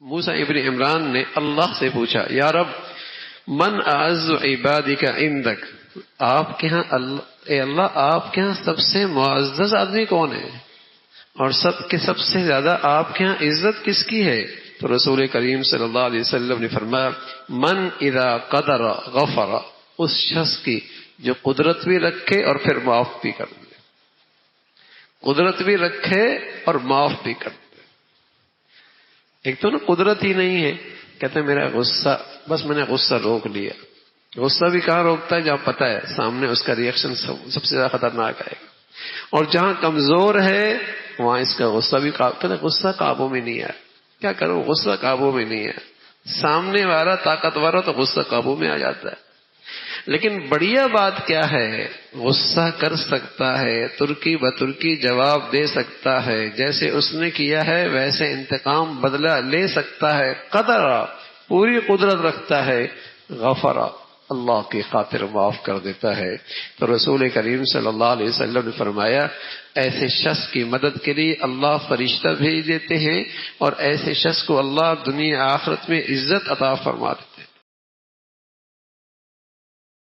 موسیٰ ابن عمران نے اللہ سے پوچھا، یا رب من اعز عبادک عندک، آپ کے ہاں اے اللہ آپ کے ہاں سب سے معزز آدمی کون ہے، اور سب سے زیادہ آپ کے ہاں عزت کس کی ہے؟ تو رسول کریم صلی اللہ علیہ وسلم نے فرمایا، من اذا قدر غفر، اس شخص کی جو قدرت بھی رکھے اور پھر معاف بھی کر دے، قدرت بھی رکھے اور معاف بھی کر دے۔ ایک تو نا قدرت ہی نہیں ہے، کہتے ہیں میرا غصہ، بس میں نے غصہ روک لیا۔ غصہ بھی کہاں روکتا ہے؟ جہاں پتہ ہے سامنے اس کا ریئیکشن سب سے زیادہ خطرناک آئے گا، اور جہاں کمزور ہے وہاں اس کا غصہ بھی کہتے ہیں غصہ قابو میں نہیں ہے، کیا کروں غصہ قابو میں نہیں ہے۔ سامنے والا طاقتور ہو تو غصہ قابو میں آ جاتا ہے، لیکن بڑھیا بات کیا ہے، غصہ کر سکتا ہے، ترکی بترکی جواب دے سکتا ہے، جیسے اس نے کیا ہے ویسے انتقام بدلہ لے سکتا ہے، قدر پوری قدرت رکھتا ہے، غفر اللہ کی خاطر معاف کر دیتا ہے۔ تو رسول کریم صلی اللہ علیہ وسلم نے فرمایا، ایسے شخص کی مدد کے لیے اللہ فرشتہ بھیج دیتے ہیں، اور ایسے شخص کو اللہ دنیا آخرت میں عزت عطا فرماتے ہیں۔